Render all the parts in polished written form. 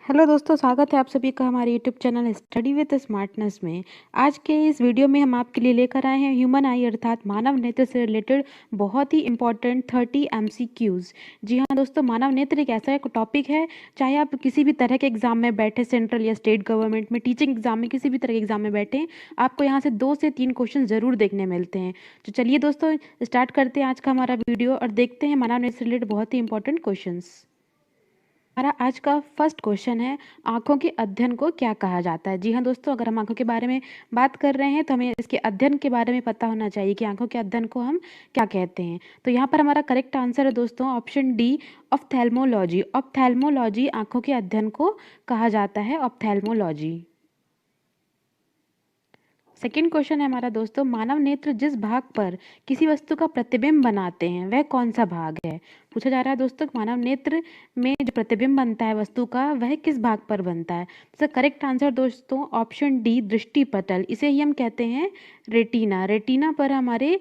Hello दोस्तों, स्वागत है आप सभी का हमारे YouTube channel study with smartness में। आज के इस वीडियो में हम आपके लिए लेकर आए हैं ह्यूमन आई अर्थात मानव नेत्र से रिलेटेड बहुत ही इंपॉर्टेंट 30 एमसीक्यूज। जी हाँ दोस्तों, मानव नेत्र एक ऐसा एक टॉपिक है, चाहे आप किसी भी तरह के एग्जाम में बैठे, सेंट्रल या स्टेट गवर्नमेंट में, टीचिंग एग्जाम में, किसी भी तरह के एग्जाम में बैठे, आपको यहाँ से 2 से 3 क्वेश्चन जरूर देखने मिलते हैं। तो चलिए दोस्तों, स्टार्ट करते हैं आज का हमारा वीडियो और देखते हैं मानव नेत्र से रिलेटेड बहुत ही इंपॉर्टेंट क्वेश्चन। हमारा आज का फर्स्ट क्वेश्चन है, आंखों के अध्ययन को क्या कहा जाता है। जी हाँ दोस्तों, अगर हम आंखों के बारे में बात कर रहे हैं तो हमें इसके अध्ययन के बारे में पता होना चाहिए कि आंखों के अध्ययन को हम क्या कहते हैं। तो यहाँ पर हमारा करेक्ट आंसर है दोस्तों ऑप्शन डी, ऑप्थेल्मोलॉजी। ऑप्थेल्मोलॉजी आंखों के अध्ययन को कहा जाता है, ऑप्थेल्मोलॉजी। सेकेंड क्वेश्चन है हमारा दोस्तों, मानव नेत्र जिस भाग पर किसी वस्तु का प्रतिबिंब बनाते हैं वह कौन सा भाग है। पूछा जा रहा है दोस्तों, मानव नेत्र में जो प्रतिबिंब बनता है वस्तु का वह किस भाग पर बनता है। तो करेक्ट आंसर दोस्तों ऑप्शन डी, दृष्टि पटल। इसे ही हम कहते हैं रेटिना। रेटिना पर हमारे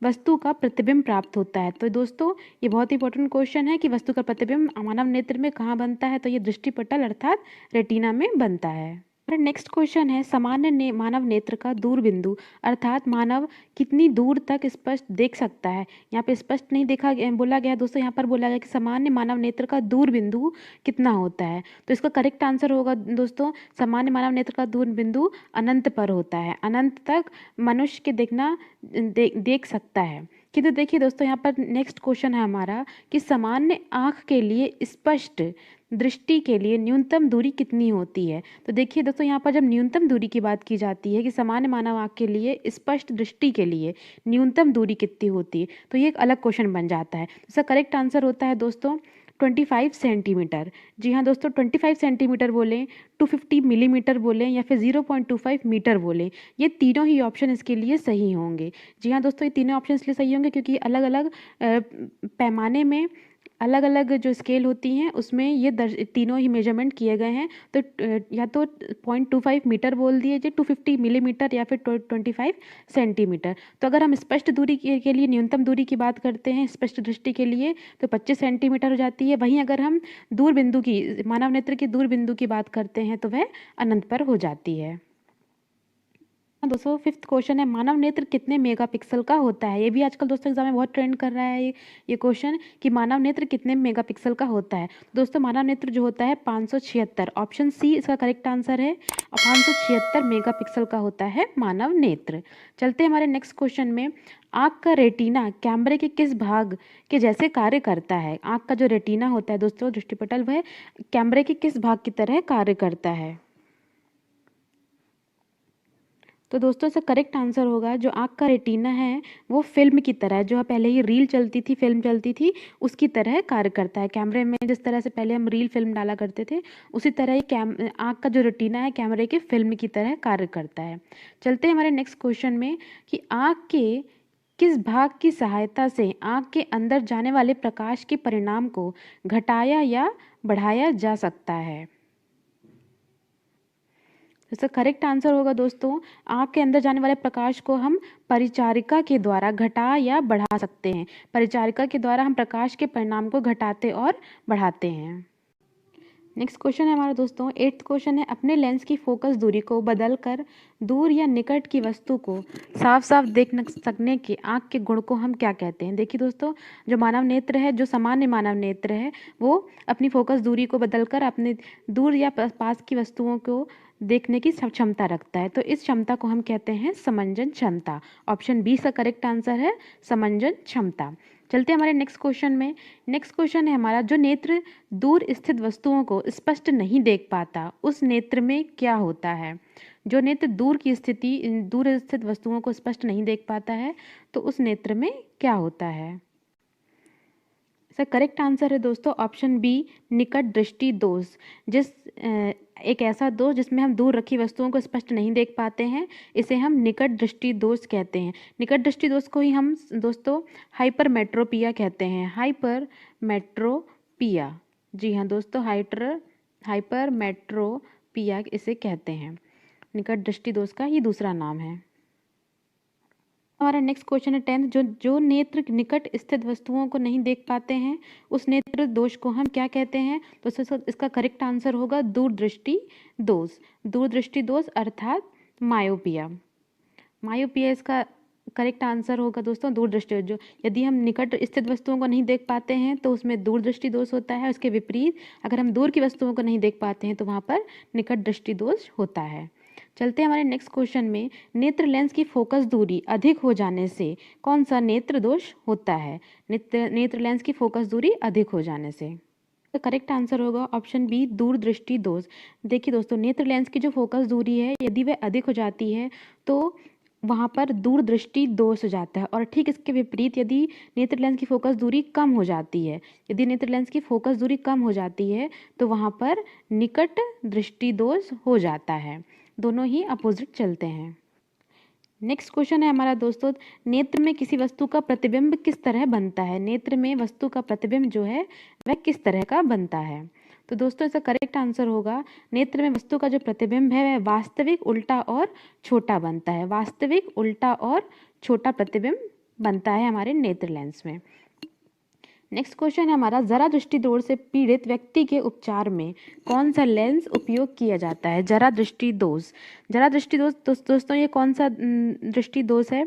वस्तु का प्रतिबिंब प्राप्त होता है। तो दोस्तों ये बहुत ही इंपॉर्टेंट क्वेश्चन है कि वस्तु का प्रतिबिंब मानव नेत्र में कहाँ बनता है, तो ये दृष्टि पटल अर्थात रेटिना में बनता है। नेक्स्ट क्वेश्चन है, सामान्य मानव नेत्र का दूर बिंदु अर्थात मानव कितनी दूर तक स्पष्ट देख सकता है। यहाँ पे स्पष्ट नहीं देखा बोला गया दोस्तों, यहाँ पर बोला गया कि सामान्य मानव नेत्र का दूर बिंदु कितना होता है। तो इसका करेक्ट आंसर होगा दोस्तों, सामान्य मानव नेत्र का दूर बिंदु अनंत पर होता है। अनंत तक मनुष्य के देखना देख सकता है। किंतु देखिए दोस्तों, यहाँ पर नेक्स्ट क्वेश्चन है हमारा कि सामान्य आँख के लिए स्पष्ट दृष्टि के लिए न्यूनतम दूरी कितनी होती है। तो देखिए दोस्तों, यहाँ पर जब न्यूनतम दूरी की बात की जाती है कि सामान्य मानव आँख के लिए स्पष्ट दृष्टि के लिए न्यूनतम दूरी कितनी होती है, तो ये एक अलग क्वेश्चन बन जाता है। इसका करेक्ट आंसर होता है दोस्तों 25 सेंटीमीटर। जी हाँ दोस्तों, 25 सेंटीमीटर बोलें, 250 मिलीमीटर बोलें या फिर 0.25 मीटर बोलें, ये तीनों ही ऑप्शन इसके लिए सही होंगे। जी हाँ दोस्तों, ये तीनों ऑप्शन इसलिए सही होंगे क्योंकि अलग अलग पैमाने में अलग अलग जो स्केल होती हैं उसमें ये तीनों ही मेजरमेंट किए गए हैं। तो या तो 0.25 मीटर बोल दिए, 250 मिलीमीटर या फिर 25 सेंटीमीटर। तो अगर हम स्पष्ट दूरी के लिए न्यूनतम दूरी की बात करते हैं स्पष्ट दृष्टि के लिए, तो 25 सेंटीमीटर हो जाती है। वहीं अगर हम दूर बिंदु की, मानव नेत्र की दूर बिंदु की बात करते हैं तो वह अनंत पर हो जाती है। दोस्तों फिफ्थ क्वेश्चन है, मानव नेत्र कितने मेगापिक्सल का होता है। ये भी आजकल दोस्तों एग्जाम में बहुत ट्रेंड कर रहा है ये क्वेश्चन कि मानव नेत्र कितने मेगापिक्सल का होता है। दोस्तों मानव नेत्र जो होता है 576, ऑप्शन सी इसका करेक्ट आंसर है। और 576 मेगापिक्सल का होता है मानव नेत्र। चलते हैं हमारे नेक्स्ट क्वेश्चन में, आँख का रेटिना कैमरे के किस भाग के जैसे कार्य करता है। आँख का जो रेटिना होता है दोस्तों, दृष्टिपटल, वह कैमरे के किस भाग की तरह कार्य करता है। तो दोस्तों इसका करेक्ट आंसर होगा, जो आँख का रेटिना है वो फिल्म की तरह, जो पहले ही रील चलती थी, फिल्म चलती थी, उसकी तरह कार्य करता है। कैमरे में जिस तरह से पहले हम रील फिल्म डाला करते थे, उसी तरह ही आँख का जो रेटिना है कैमरे के फिल्म की तरह कार्य करता है। चलते हैं हमारे नेक्स्ट क्वेश्चन में कि आँख के किस भाग की सहायता से आँख के अंदर जाने वाले प्रकाश के परिणाम को घटाया या बढ़ाया जा सकता है। इसका करेक्ट आंसर होगा दोस्तों, आँख के अंदर जाने वाले प्रकाश को हम परिचारिका के द्वारा घटा या बढ़ा सकते हैं। परिचारिका के द्वारा हम प्रकाश के परिणाम को घटाते और बढ़ाते हैं। नेक्स्ट क्वेश्चन है हमारा दोस्तों, एट्थ क्वेश्चन है, अपने लेंस की फोकस दूरी को बदलकर दूर या निकट की वस्तु को साफ साफ देख सकने के आँख के गुण को हम क्या कहते हैं। देखिए दोस्तों, जो मानव नेत्र है, जो सामान्य मानव नेत्र है, वो अपनी फोकस दूरी को बदलकर अपने दूर या पास की वस्तुओं को देखने की क्षमता रखता है। तो इस क्षमता को हम कहते हैं समंजन क्षमता। ऑप्शन बी का करेक्ट आंसर है समंजन क्षमता। चलते हैं हमारे नेक्स्ट क्वेश्चन में। नेक्स्ट क्वेश्चन है हमारा, जो नेत्र दूर स्थित वस्तुओं को स्पष्ट नहीं देख पाता उस नेत्र में क्या होता है। जो नेत्र दूर स्थित वस्तुओं को स्पष्ट नहीं देख पाता है तो उस नेत्र में क्या होता है। इसका करेक्ट आंसर है दोस्तों ऑप्शन बी, निकट दृष्टि दोष। एक ऐसा दोष जिसमें हम दूर रखी वस्तुओं को स्पष्ट नहीं देख पाते हैं, इसे हम निकट दृष्टि दोष कहते हैं। निकट दृष्टि दोष को ही हम दोस्तों हाइपरमेट्रोपिया कहते हैं। हाइपरमेट्रोपिया, जी हाँ दोस्तों, हाइपरमेट्रोपिया इसे कहते हैं। निकट दृष्टि दोष का ये दूसरा नाम है। हमारा नेक्स्ट क्वेश्चन है 10th, जो जो नेत्र निकट स्थित वस्तुओं को नहीं देख पाते हैं उस नेत्र दोष को हम क्या कहते हैं? तो इसका करेक्ट आंसर होगा दूरदृष्टि दोष। दूरदृष्टि दोष अर्थात मायोपिया। मायोपिया इसका करेक्ट आंसर होगा दोस्तों दूरदृष्टि। जो यदि हम निकट स्थित वस्तुओं को नहीं देख पाते हैं तो उसमें दूरदृष्टि दोष होता है। उसके विपरीत अगर हम दूर की वस्तुओं को नहीं देख पाते हैं तो वहाँ पर निकट दृष्टि दोष होता है। चलते हैं हमारे नेक्स्ट क्वेश्चन में। नेत्र लेंस की फोकस दूरी अधिक हो जाने से कौन सा नेत्र दोष होता है? नेत्र लेंस की फोकस दूरी अधिक हो जाने से तो करेक्ट आंसर होगा ऑप्शन बी दूरदृष्टि दोष। देखिए दोस्तों, नेत्र लेंस की जो फोकस दूरी है यदि वह अधिक हो जाती है तो वहाँ पर दूरदृष्टि दोष हो जाता है। और ठीक इसके विपरीत यदि नेत्र लेंस की फोकस दूरी कम हो जाती है, यदि नेत्र लेंस की फोकस दूरी कम हो जाती है तो वहाँ पर निकट दृष्टि दोष हो जाता है। दोनों ही अपोजिट चलते हैं। नेक्स्ट क्वेश्चन है हमारा दोस्तों, नेत्र में किसी वस्तु का प्रतिबिंब किस तरह बनता है? नेत्र में वस्तु का प्रतिबिंब जो है वह किस तरह का बनता है? तो दोस्तों इसका करेक्ट आंसर होगा, नेत्र में वस्तु का जो प्रतिबिंब है वह वास्तविक, उल्टा और छोटा बनता है। वास्तविक, उल्टा और छोटा प्रतिबिंब बनता है हमारे नेत्र लेंस में। नेक्स्ट क्वेश्चन है हमारा, जरा दृष्टि दोष से पीड़ित व्यक्ति के उपचार में कौन सा लेंस उपयोग किया जाता है? जरा दृष्टि दोष। जरा दृष्टि दोष दोस्तों ये कौन सा दृष्टि दोष है?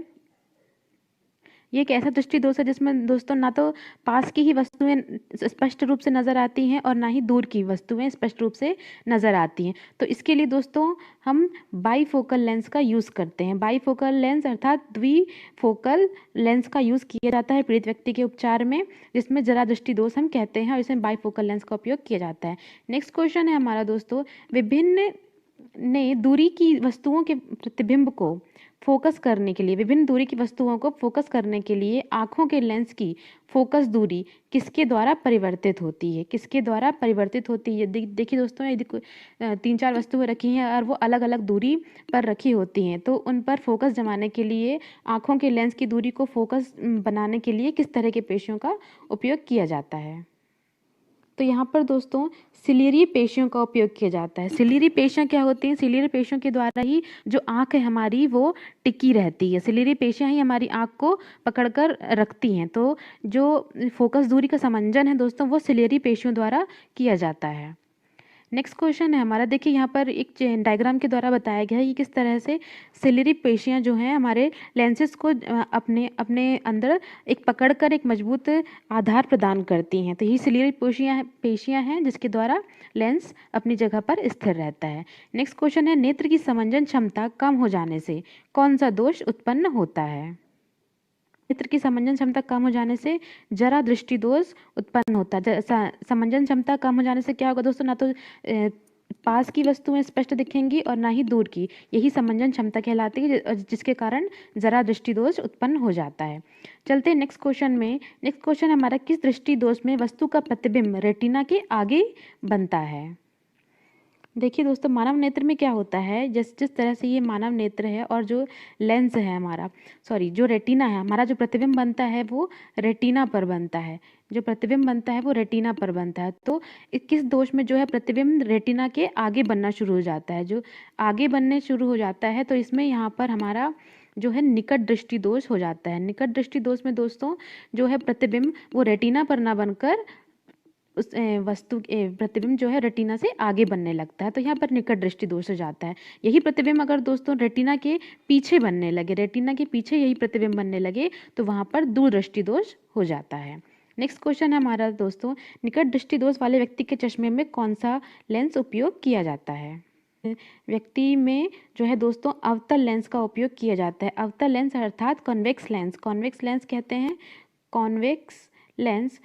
ये एक ऐसा दृष्टि दोष है जिसमें दोस्तों ना तो पास की ही वस्तुएं स्पष्ट रूप से नजर आती हैं और ना ही दूर की वस्तुएं स्पष्ट रूप से नजर आती हैं। तो इसके लिए दोस्तों हम बाईफोकल लेंस का यूज़ करते हैं। बाईफोकल लेंस अर्थात द्विफोकल लेंस का यूज़ किया जाता है पीड़ित व्यक्ति के उपचार में, जिसमें जरा दृष्टि दोष हम कहते हैं और इसमें बाईफोकल लेंस का उपयोग किया जाता है। नेक्स्ट क्वेश्चन है हमारा दोस्तों, विभिन्न ने दूरी की वस्तुओं के प्रतिबिंब को फोकस करने के लिए, विभिन्न दूरी की वस्तुओं को फोकस करने के लिए आंखों के लेंस की फोकस दूरी किसके द्वारा परिवर्तित होती है? किसके द्वारा परिवर्तित होती है? देखिए दोस्तों, यदि 3-4 वस्तुएं रखी हैं और वो अलग अलग दूरी पर रखी होती हैं तो उन पर फोकस जमाने के लिए आंखों के लेंस की दूरी को फोकस बनाने के लिए किस तरह के पेशियों का उपयोग किया जाता है? तो यहाँ पर दोस्तों सिलियरी पेशियों का उपयोग किया जाता है। सिलियरी पेशियाँ क्या होती हैं? सिलियरी पेशियों के द्वारा ही जो आँख है हमारी वो टिकी रहती है। सिलियरी पेशियाँ ही हमारी आँख को पकड़कर रखती हैं। तो जो फोकस दूरी का समंजन है दोस्तों वो सिलियरी पेशियों द्वारा किया जाता है। नेक्स्ट क्वेश्चन है हमारा, देखिए यहाँ पर एक डायग्राम के द्वारा बताया गया है कि किस तरह से सिलियरी पेशियाँ जो हैं हमारे लेंसेज को अपने अपने अंदर एक पकड़कर एक मजबूत आधार प्रदान करती हैं। तो यही सिलियरी पेशियाँ हैं जिसके द्वारा लेंस अपनी जगह पर स्थिर रहता है। नेक्स्ट क्वेश्चन है, नेत्र की समंजन क्षमता कम हो जाने से कौन सा दोष उत्पन्न होता है? नेत्र की समंजन क्षमता कम हो जाने से जरा दृष्टि दोष उत्पन्न होता है। समंजन क्षमता कम हो जाने से क्या होगा दोस्तों? ना तो पास की वस्तुएं स्पष्ट दिखेंगी और ना ही दूर की। यही समंजन क्षमता कहलाती है जिसके कारण जरा दृष्टि दोष उत्पन्न हो जाता है। चलते हैं नेक्स्ट क्वेश्चन में। नेक्स्ट क्वेश्चन हमारा, किस दृष्टि दोष में वस्तु का प्रतिबिंब रेटिना के आगे बनता है? देखिए दोस्तों, मानव नेत्र में क्या होता है, जिस जिस तरह से ये मानव नेत्र है और जो लेंस है हमारा, जो रेटिना है हमारा, जो प्रतिबिंब बनता है वो रेटिना पर बनता है। जो प्रतिबिंब बनता है वो रेटिना पर बनता है। तो किस दोष में जो है प्रतिबिंब रेटिना के आगे बनना शुरू हो जाता है? जो आगे बनने शुरू हो जाता है तो इसमें यहाँ पर हमारा जो है निकट दृष्टि दोष हो जाता है। निकट दृष्टि दोष में दोस्तों जो है प्रतिबिंब वो रेटिना पर ना बनकर उस वस्तु प्रतिबिंब जो है रेटिना से आगे बनने लगता है। तो यहाँ पर निकट दृष्टि दोष हो जाता है। यही प्रतिबिंब अगर दोस्तों रेटिना के पीछे बनने लगे, रेटिना के पीछे यही प्रतिबिंब बनने लगे तो वहाँ पर दूरदृष्टि दोष हो जाता है। नेक्स्ट क्वेश्चन है हमारा दोस्तों, निकट दृष्टि दोष वाले व्यक्ति के चश्मे में कौन सा लेंस उपयोग किया जाता है? व्यक्ति में जो है दोस्तों अवतल लेंस का उपयोग किया जाता है। अवतल लेंस अर्थात कॉन्वेक्स लेंस, कॉन्वेक्स लेंस कहते हैं। कॉन्वेक्स लेंस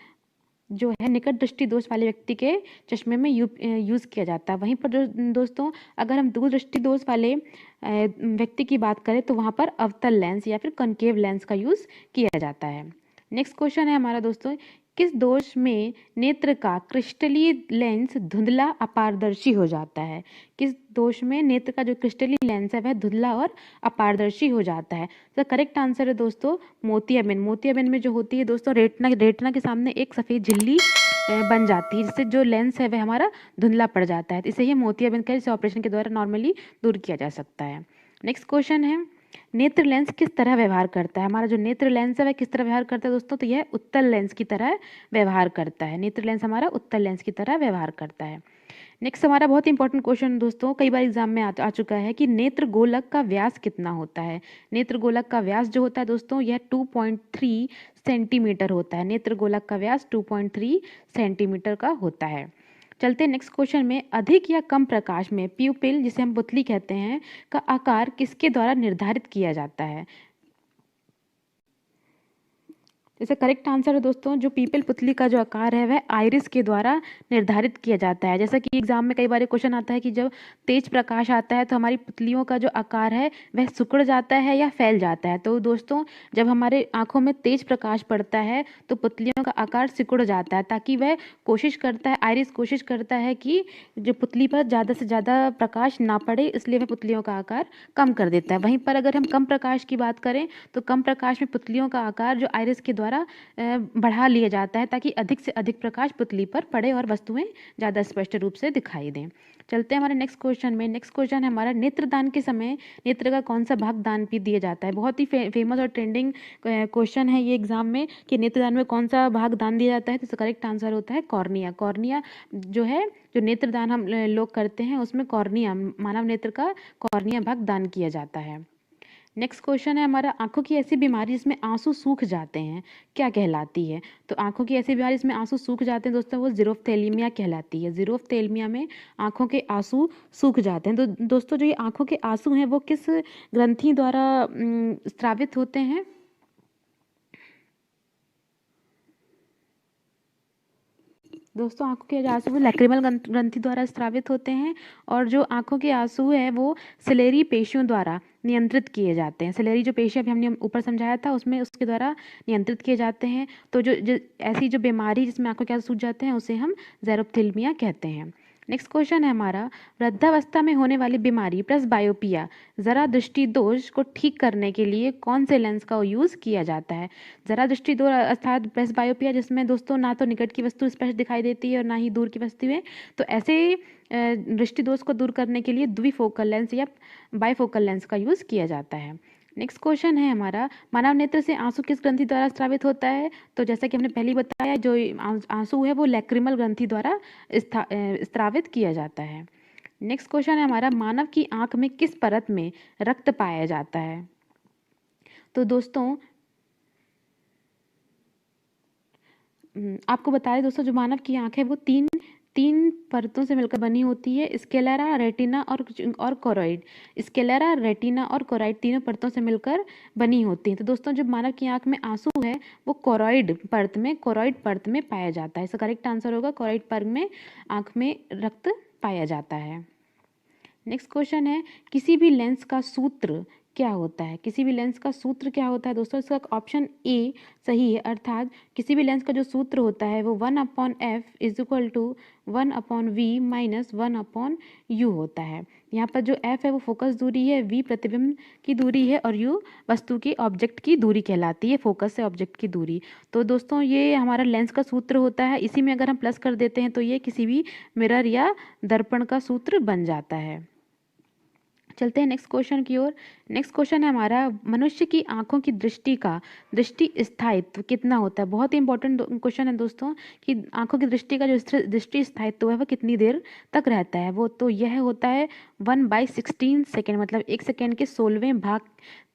जो है निकट दृष्टि दोष वाले व्यक्ति के चश्मे में यूज़ किया जाता है। वहीं पर जो दोस्तों अगर हम दूर दृष्टि दोष वाले व्यक्ति की बात करें तो वहाँ पर अवतल लेंस या फिर कॉनकेव लेंस का यूज़ किया जाता है। नेक्स्ट क्वेश्चन है हमारा दोस्तों, किस दोष में नेत्र का क्रिस्टलीय लेंस धुंधला अपारदर्शी हो जाता है? किस दोष में नेत्र का जो क्रिस्टलीय लेंस है वह धुंधला और अपारदर्शी हो जाता है? तो करेक्ट आंसर है दोस्तों मोतियाबिंद। मोतियाबिंद में जो होती है दोस्तों रेटिना के सामने एक सफ़ेद झिल्ली बन जाती है जिससे जो लेंस है वह हमारा धुंधला पड़ जाता है। इसे ही मोतियाबिंद का इस ऑपरेशन के द्वारा नॉर्मली दूर किया जा सकता है। नेक्स्ट क्वेश्चन है, नेत्र लेंस किस तरह व्यवहार करता है? हमारा जो नेत्र लेंस है वह किस तरह व्यवहार करता है दोस्तों? तो यह उत्तल लेंस की तरह व्यवहार करता है। नेत्र लेंस हमारा उत्तल लेंस की तरह व्यवहार करता है। नेक्स्ट हमारा बहुत इंपॉर्टेंट क्वेश्चन दोस्तों, कई बार एग्जाम में आ चुका है कि नेत्र गोलक का व्यास कितना होता है? नेत्र गोलक का व्यास जो होता है दोस्तों, यह 2.3 सेंटीमीटर होता है। नेत्र गोलक का व्यास 2.3 सेंटीमीटर का होता है। चलते हैं नेक्स्ट क्वेश्चन में। अधिक या कम प्रकाश में प्यूपिल, जिसे हम पुतली कहते हैं, का आकार किसके द्वारा निर्धारित किया जाता है? जैसे करेक्ट आंसर है दोस्तों, जो पीपल पुतली का जो आकार है वह आइरिस के द्वारा निर्धारित किया जाता है। जैसा कि एग्जाम में कई बार क्वेश्चन आता है कि जब तेज प्रकाश आता है तो हमारी पुतलियों का जो आकार है वह सिकुड़ जाता है या फैल जाता है। तो दोस्तों, जब हमारे आंखों में तेज प्रकाश पड़ता है तो पुतलियों का आकार सिकुड़ जाता है, ताकि वह कोशिश करता है, आइरिस कोशिश करता है कि जो पुतली पर ज़्यादा से ज़्यादा प्रकाश ना पड़े, इसलिए वह पुतलियों का आकार कम कर देता है। वहीं पर अगर हम कम प्रकाश की बात करें तो कम प्रकाश में पुतलियों का आकार जो आइरिस के द्वारा बढ़ा लिया जाता है, ताकि अधिक से अधिक प्रकाश पुतली पर पड़े और वस्तुएं ज़्यादा स्पष्ट रूप से दिखाई दें। चलते हैं हमारे नेक्स्ट क्वेश्चन में। नेक्स्ट क्वेश्चन है हमारा, नेत्रदान के समय नेत्र का कौन सा भाग दान भी दिया जाता है? बहुत ही फेमस और ट्रेंडिंग क्वेश्चन है ये एग्जाम में कि नेत्रदान में कौन सा भाग दान दिया जाता है। तो इसका करेक्ट आंसर होता है कॉर्निया। कॉर्निया जो है, जो नेत्रदान हम लोग करते हैं उसमें कॉर्निया, मानव नेत्र का कॉर्निया भाग दान किया जाता है। नेक्स्ट क्वेश्चन है हमारा, आंखों की ऐसी बीमारी जिसमें आंसू सूख जाते हैं क्या कहलाती है? तो आंखों की ऐसी बीमारी जिसमें आंसू सूख जाते हैं दोस्तों, वो ज़ीरोफ्थेल्मिया कहलाती है। ज़ीरोफ्थेल्मिया में आंखों के आंसू सूख जाते हैं। तो दोस्तों, जो ये आंखों के आंसू हैं वो किस ग्रंथि द्वारा स्रावित होते हैं? दोस्तों, आंखों के आंसू वो लैक्रिमल ग्रंथि द्वारा स्रावित होते हैं, और जो आंखों के आंसू है वो सिलेरी पेशियों द्वारा नियंत्रित किए जाते हैं। सिलेरी जो पेशी अभी हमने ऊपर समझाया था उसमें उसके द्वारा नियंत्रित किए जाते हैं। तो जो ऐसी जो बीमारी जिसमें आंखों के आंसू सूज जाते हैं उसे हम ज़ेरोफ्थेल्मिया कहते हैं। नेक्स्ट क्वेश्चन है हमारा, वृद्धावस्था में होने वाली बीमारी प्रेसबायोपिया, जरा दृष्टि दोष को ठीक करने के लिए कौन से लेंस का यूज़ किया जाता है? जरा दृष्टि दोष अर्थात प्रेसबायोपिया, जिसमें दोस्तों ना तो निकट की वस्तु स्पष्ट दिखाई देती है और ना ही दूर की वस्तुएं, तो ऐसे दृष्टि दोष को दूर करने के लिए द्विफोकल लेंस या बाइफोकल लेंस का यूज़ किया जाता है। नेक्स्ट क्वेश्चन है हमारा, मानव नेत्र से आंसू किस ग्रंथि द्वारा स्रावित होता है? तो जैसा कि हमने पहले ही बताया, जो आंसू है वो लैक्रिमल ग्रंथि द्वारा स्रावित किया जाता है। नेक्स्ट क्वेश्चन है हमारा, मानव की आंख में किस परत में रक्त पाया जाता है? तो दोस्तों, आपको बता दें दोस्तों, जो मानव की आंख है वो तीन तीन परतों से मिलकर बनी होती है, स्केलेरा, रेटिना और कोरॉइड। स्केलेरा, रेटिना और कोरॉइड तीनों परतों से मिलकर बनी होती है। तो दोस्तों, जो मानव की आंख में आंसू है वो कोरॉइड परत में पाया जाता है। इसका करेक्ट आंसर होगा कोरॉइड परत में आंख में रक्त पाया जाता है। नेक्स्ट क्वेश्चन है, किसी भी लेंस का सूत्र क्या होता है? किसी भी लेंस का सूत्र क्या होता है दोस्तों? इसका ऑप्शन ए सही है, अर्थात किसी भी लेंस का जो सूत्र होता है वो 1/f is equal to 1/v minus 1/u होता है। यहाँ पर जो f है वो फोकस दूरी है, v प्रतिबिंब की दूरी है और u वस्तु की ऑब्जेक्ट की दूरी कहलाती है, फोकस से ऑब्जेक्ट की दूरी। तो दोस्तों, ये हमारा लेंस का सूत्र होता है। इसी में अगर हम प्लस कर देते हैं तो ये किसी भी मिरर या दर्पण का सूत्र बन जाता है। चलते हैं नेक्स्ट क्वेश्चन की ओर। नेक्स्ट क्वेश्चन है हमारा, मनुष्य की आंखों की दृष्टि स्थायित्व कितना होता है? बहुत ही इंपॉर्टेंट क्वेश्चन है दोस्तों, कि आंखों की दृष्टि का जो दृष्टि स्थायित्व है वह कितनी देर तक रहता है? वो तो यह होता है 1/16 सेकेंड, मतलब 1 सेकेंड के 16वें भाग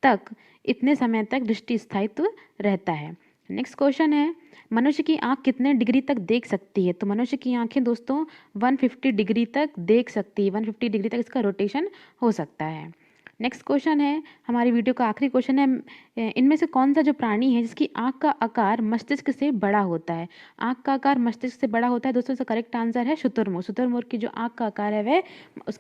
तक, इतने समय तक दृष्टि स्थायित्व रहता है। नेक्स्ट क्वेश्चन है, मनुष्य की आंख कितने डिग्री तक देख सकती है? तो मनुष्य की आंखें दोस्तों 150 डिग्री तक देख सकती है। 150 डिग्री तक इसका रोटेशन हो सकता है। नेक्स्ट क्वेश्चन है, हमारी वीडियो का आखिरी क्वेश्चन है, इनमें से कौन सा जो प्राणी है जिसकी आंख का आकार मस्तिष्क से बड़ा होता है? आंख का आकार मस्तिष्क से बड़ा होता है दोस्तों, इसका करेक्ट आंसर है शुतुरमुर्ग। शुतुरमुर्ग की जो आंख का आकार है वह उसके